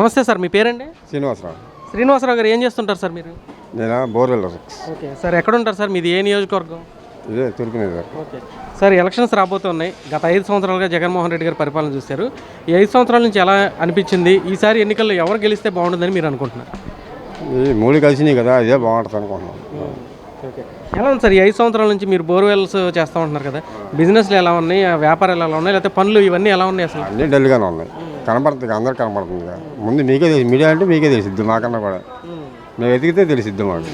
నమస్తే సార్, మీ పేరండి? శ్రీనివాసరావు. శ్రీనివాసరావు గారు ఏం చేస్తుంటారు సార్ మీరు? నేను బోర్వెల్. ఓకే సార్, ఎక్కడ ఉంటారు సార్? మీది ఏ నియోజకవర్గం? ఇదే తూర్పు నియోజకవర్గం. ఓకే సార్, ఎలక్షన్స్ రాబోతున్నాయి. గత 5 సంవత్సరాలుగా జగన్మోహన్ రెడ్డి గారు పరిపాలన చూశారు. ఈ 5 సంవత్సరాల నుంచి ఎలా అనిపించింది? ఈసారి ఎన్నికల్లో ఎవరు గెలిస్తే బాగుంటుందని మీరు అనుకుంటున్నారు? ఈ మూడు కలిసినాయి కదా, ఇదే బాగుంటుంది అనుకుంటున్నాను. ఓకే, ఎలా ఉంది సార్ ఈ 5 సంవత్సరాల నుంచి మీరు బోర్వెల్స్ చేస్తూ ఉంటున్నారు కదా, బిజినెస్లు ఎలా ఉన్నాయి, వ్యాపారాలు ఎలా ఉన్నాయి, లేకపోతే పనులు ఇవన్నీ ఎలా ఉన్నాయి అసలు? అన్నీ డల్గానే ఉన్నాయి. కనపడుతుంది, అందరికి కనపడుతుంది. ముందు మీకే తెలిసి, మీడియా అంటే మీకే తెలిసిద్ది, మాకన్నా కూడా మేము వెతికితే తెలిసిద్ది మాకు.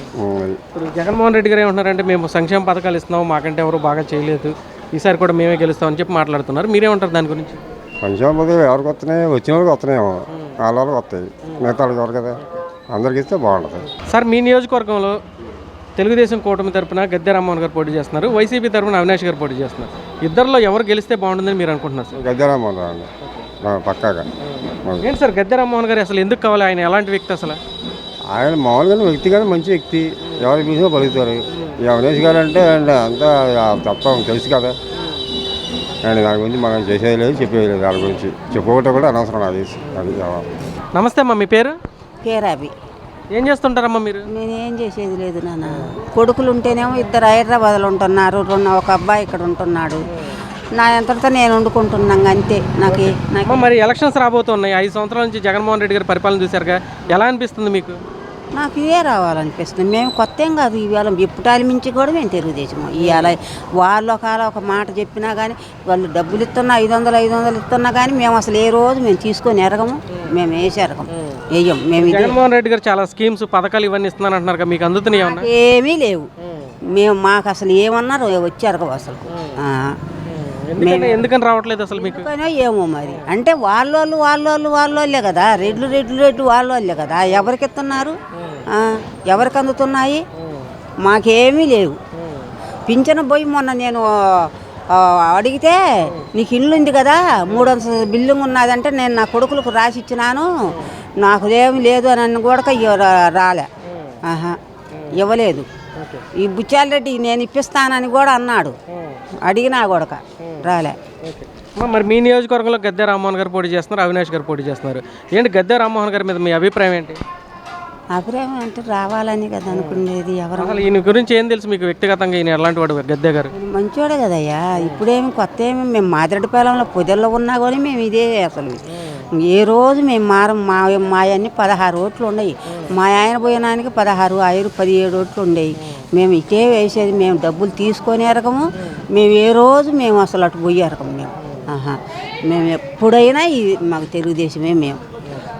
ఇప్పుడు జగన్మోహన్ రెడ్డి గారు ఏమంటున్నారంటే, మేము సంక్షేమ పథకాలు ఇస్తున్నాము, మాకంటే ఎవరు బాగా చేయలేదు, ఈసారి కూడా మేమే గెలుస్తామని చెప్పి మాట్లాడుతున్నారు. మీరేమంటారు దాని గురించి? సంక్షేమ పథకాలు ఎవరికి వస్తున్నాయి? వచ్చిన వాళ్ళకి వస్తున్నాయేమో, వాళ్ళ వాళ్ళకి వస్తాయి, మిగతా వాళ్ళకి ఎవరు కదా, అందరికి ఇస్తే బాగుంటుంది. సార్, మీ నియోజకవర్గంలో తెలుగుదేశం కూటమి తరపున గద్దె రామ్మోహన్ గారు పోటీ చేస్తున్నారు, వైసీపీ తరపున అవినాష్ గారు పోటీ చేస్తున్నారు. ఇద్దరిలో ఎవరు గెలిస్తే బాగుంటుందని మీరు అనుకుంటున్నారు సార్? గద్దె రామ్మోహన్ అండి, పక్కాగా. ఏంటి సార్ గద్దె రామ్మోహన్ గారు అసలు ఎందుకు కావాలి? ఆయన ఎలాంటి వ్యక్తి అసలు? ఆయన మామూలుగా వ్యక్తిగానే మంచి వ్యక్తి, ఎవరికి పిలిచినా పలుకుతారు. ఈ అవినేష్ గారు అంటే అంతా తప్ప తెలుసు కదా, అండ్ దాని గురించి మనం చేసేది లేదు, చెప్పేది లేదు. దాని గురించి చెప్పుకోవటం కూడా అనవసరం. అది నమస్తే అమ్మా, మీ పేరు? కేరాబి. ఏం చేస్తుంటారమ్మా మీరు? నేనేం చేసేది లేదు నాన్న. కొడుకులు ఉంటేనేమో 2 హైదరాబాద్లో ఉంటున్నారు, ఒక అబ్బాయి ఇక్కడ ఉంటున్నాడు. నా అంతటితో నేను వండుకుంటున్నాను అంతే. నాకు మరి ఎలక్షన్స్ రాబోతున్నాయి. 5 సంవత్సరాల నుంచి జగన్మోహన్ రెడ్డి గారి పరిపాలన చూశారుగా, ఎలా అనిపిస్తుంది మీకు? నాకు ఇవే రావాలనిపిస్తుంది. మేము కొత్త ఏం కాదు, ఇవాళ ఎప్పుటాలి మించి కూడా మేము తెలుగుదేశము. ఇవాళ వాళ్ళు ఒక మాట చెప్పినా కానీ, వాళ్ళు డబ్బులు ఇస్తున్నా 500 ఇస్తున్నా కానీ మేము అసలు ఏ రోజు మేము తీసుకొని ఎరగము, మేము వేసి ఎరగము, వేయం. మేము జగన్మోహన్ రెడ్డి గారు చాలా స్కీమ్స్, పథకాలు ఇవన్నీ ఇస్తున్నాను అంటున్నారు, మీకు అందుతున్నాయి ఏమన్నా? ఏమీ లేవు. మాకు అసలు ఏమన్నారు వచ్చారు అసలు. ఎందుకని రావట్లేదు అసలు మీకు? ఏమో మరి, అంటే వాళ్ళోళ్ళే కదా, రెడ్లు వాళ్ళోళ్ళే కదా. ఎవరికి ఇస్తున్నారు, ఎవరికి అందుతున్నాయి? మాకేమీ లేవు. పింఛను పోయి మొన్న నేను అడిగితే, నీకు ఇల్లు ఉంది కదా, 300 బిల్డింగ్ ఉన్నదంటే నేను నా కొడుకులకు రాసి ఇచ్చినాను, నాకు ఏమి లేదు అని కూడా రాలే. ఇవ్వలేదు. ఈ బుచ్చాలరెడ్డి నేను ఇప్పిస్తానని కూడా అన్నాడు, అడిగినా కూడా రాలే. మరి మీ నియోజకవర్గంలో గద్దె రామ్మోహన్ గారు పోటీ చేస్తున్నారు, అవినాష్ గారు పోటీ చేస్తున్నారు. ఏంటి గద్దె రామ్మోహన్ గారి మీద మీ అభిప్రాయం ఏంటి? అభిప్రాయం అంటే రావాలని కదా అనుకునేది. ఎవరు అసలు ఈయన గురించి ఏం తెలుసు మీకు వ్యక్తిగతంగా? ఈయన ఎలాంటి వాడు గద్దె గారు? మంచివాడే కదయ్యా. ఇప్పుడేమి కొత్త ఏమి, మేము మాదిరెడ్డిపాలెంలో పొదల్లో ఉన్నా కూడా మేము ఇదే అసలు. ఏ రోజు మేము మా అన్ని 16 ఓట్లు ఉన్నాయి. మా ఆయన పోయినానికి 17 ఓట్లు ఉండేవి. మేము ఇటే వేసేది, మేము డబ్బులు తీసుకొని ఎరగము, మేము ఏ రోజు మేము అసలు అటు పోయి ఎరగము. మేము ఎప్పుడైనా మాకు తెలుగుదేశమే. మేము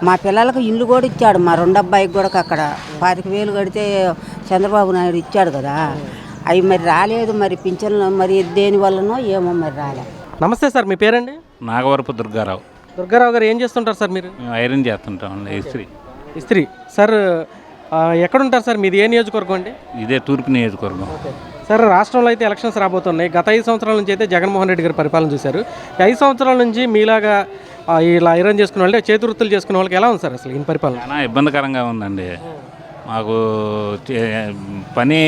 మా పిల్లలకు ఇల్లు కూడా ఇచ్చాడు, మా 2 అబ్బాయికి కూడా అక్కడ 25,000 కడితే చంద్రబాబు నాయుడు ఇచ్చాడు కదా, అవి మరి రాలేదు. మరి పింఛన్లు మరి దేని వల్లనో ఏమో మరి రాలే. నమస్తే సార్, మీ పేరండి? నాగవరపు దుర్గారావు. దుర్గారావు గారు ఏం చేస్తుంటారు సార్ మీరు? ఐరన్ చేస్తుంటాం, ఇస్త్రీ. సార్, ఎక్కడుంటారు సార్? మీది ఏ నియోజకవర్గం అండి? ఇదే తూర్పు నియోజకవర్గం. సార్, రాష్ట్రంలో అయితే ఎలక్షన్స్ రాబోతున్నాయి. గత 5 సంవత్సరాల నుంచి అయితే జగన్మోహన్ రెడ్డి గారి పరిపాలన చూశారు. 5 సంవత్సరాల నుంచి మీలాగా ఇలా ఐరన్ చేసుకునే వాళ్ళే, చేతి వృత్తులు చేసుకునే వాళ్ళకి ఎలా ఉంది సార్ అసలు ఈయన పరిపాలన? చాలా ఇబ్బందికరంగా ఉందండి. మాకు పని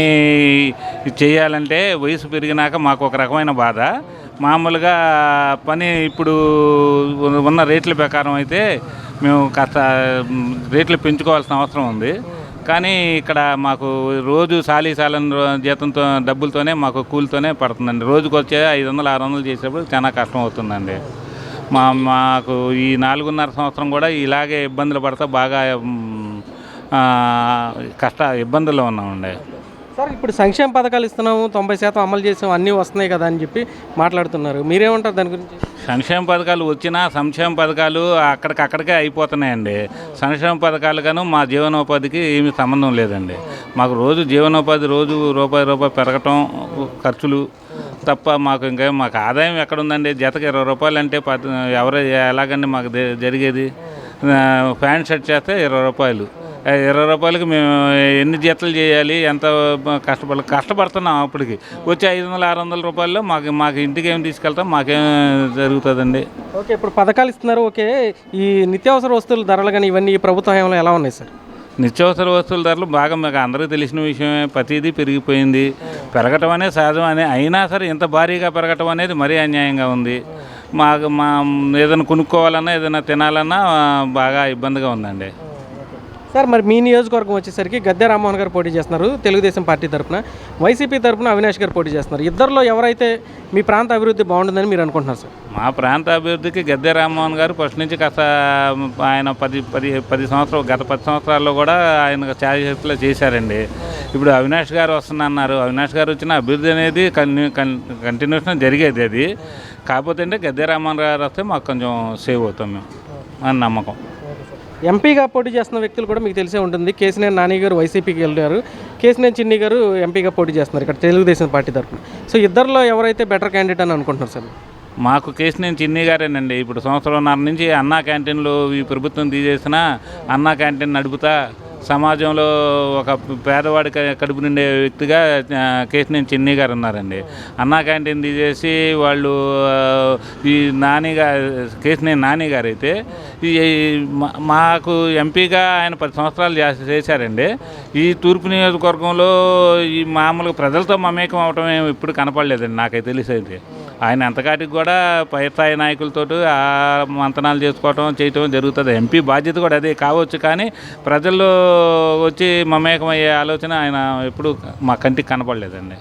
చేయాలంటే వయసు పెరిగినాక మాకు ఒక రకమైన బాధ. మామూలుగా పని ఇప్పుడు ఉన్న రేట్ల ప్రకారం అయితే మేము కాస్త రేట్లు పెంచుకోవాల్సిన అవసరం ఉంది. కానీ ఇక్కడ మాకు రోజు సాలీసాలని జీతంతో డబ్బులతోనే మాకు కూలితోనే పడుతుందండి. రోజుకు వచ్చే 500-600 చేసేప్పుడు చాలా కష్టం అవుతుందండి. మాకు ఈ 4.5 సంవత్సరం కూడా ఇలాగే ఇబ్బందులు పడతా బాగా ఇబ్బందుల్లో ఉన్నామండి. సార్, ఇప్పుడు సంక్షేమ పథకాలు ఇస్తున్నాము, 90% అమలు చేసాము, అన్నీ వస్తున్నాయి కదా అని చెప్పి మాట్లాడుతున్నారు. మీరేమంటారు దాని గురించి? సంక్షేమ పథకాలు వచ్చినా సంక్షేమ పథకాలు అక్కడికే అయిపోతున్నాయండి. సంక్షేమ పథకాలు గాను మా జీవనోపాధికి ఏమీ సంబంధం లేదండి. మాకు రోజు జీవనోపాధి రోజు రూపాయి పెరగటం, ఖర్చులు తప్ప మాకు ఆదాయం ఎక్కడుందండి? జతకి 20 రూపాయలు అంటే ఎలాగండి మాకు జరిగేది? ప్యాంట్ షర్ట్ చేస్తే 20 రూపాయలు. 20 రూపాయలకి మేము ఎన్ని జతలు చేయాలి? ఎంత కష్టపడుతున్నాం. అప్పటికి వచ్చే 500-600 రూపాయల్లో మాకు ఇంటికి ఏమి తీసుకెళ్తాం? మాకేం జరుగుతుందండి? ఓకే, ఇప్పుడు పథకాలు ఇస్తున్నారు. ఓకే, ఈ నిత్యావసర వస్తువుల ధరలు కానీ ఇవన్నీ ప్రభుత్వ హయాంలో ఎలా ఉన్నాయి సార్? నిత్యావసర వస్తువుల ధరలు బాగా మీకు అందరికీ తెలిసిన విషయమే. ప్రతిదీ పెరిగిపోయింది. పెరగటం అనేది సహజం అయినా సరే ఇంత భారీగా పెరగటం అనేది మరీ అన్యాయంగా ఉంది. మా ఏదైనా కొనుక్కోవాలన్నా ఏదైనా తినాలన్నా బాగా ఇబ్బందిగా ఉందండి. సార్ మరి మీ నియోజకవర్గం వచ్చేసరికి గద్దె రామ్మోహన్ గారు పోటీ చేస్తున్నారు తెలుగుదేశం పార్టీ తరఫున, వైసీపీ తరఫున అవినాష్ గారు పోటీ చేస్తున్నారు. ఇద్దరిలో ఎవరైతే మీ ప్రాంత అభివృద్ధి బాగుంటుందని మీరు అనుకుంటున్నారు సార్? మా ప్రాంత అభివృద్ధికి గద్దె రామ్మోహన్ గారు ఫస్ట్ నుంచి కాస్త ఆయన 10 సంవత్సరాలు గత 10 సంవత్సరాల్లో కూడా ఆయన ఛాయశక్తిలో చేశారండి. ఇప్పుడు అవినాష్ గారు వస్తున్నారు. అవినాష్ గారు వచ్చిన అభివృద్ధి అనేది కంటిన్యూషన్ జరిగేది. అది కాకపోతే అంటే గద్దె రామ్మోహన్ గారు వస్తే మాకు కొంచెం సేవ్ అవుతాం మేము అని నమ్మకం. ఎంపీగా పోటీ చేస్తున్న వ్యక్తులు కూడా మీకు తెలిసే ఉంటుంది. కేసినేని నాని గారు వైసీపీకి వెళ్ళారు, కేసినేని చిన్ని గారు ఎంపీగా పోటీ చేస్తున్నారు ఇక్కడ తెలుగుదేశం పార్టీ తరఫున. సో ఇద్దరిలో ఎవరైతే బెటర్ క్యాండిడేట్ అని అనుకుంటున్నారు సార్? మాకు కేసినేని చిన్ని గారేనండి. ఇప్పుడు సంవత్సరంన్నర నుంచి అన్నా క్యాంటీన్లు ఈ ప్రభుత్వం తీసేసిన అన్నా క్యాంటీన్ నడుపుతా సమాజంలో ఒక పేదవాడి కడుపు నిండే వ్యక్తిగా కేసినేని చిన్ని గారు ఉన్నారండి. అన్నా క్యాంటీన్ తీసేసి వాళ్ళు ఈ కేసినేని నాని గారు అయితే మాకు ఎంపీగా ఆయన 10 సంవత్సరాలు చేశారండి. ఈ తూర్పు నియోజకవర్గంలో ఈ మామూలుగా ప్రజలతో మమేకం అవటం ఎప్పుడు కనపడలేదండి నాకైతే తెలిసైతే. ఆయన ఎంతకాటికి కూడా పై స్థాయి నాయకులతో మంతనాలు చేయటం జరుగుతుంది. ఎంపీ బాధ్యత కూడా అదే కావచ్చు, కానీ ప్రజల్లో వచ్చి మమేకమయ్యే ఆలోచన ఆయన ఎప్పుడు మా కంటికి కనపడలేదండి.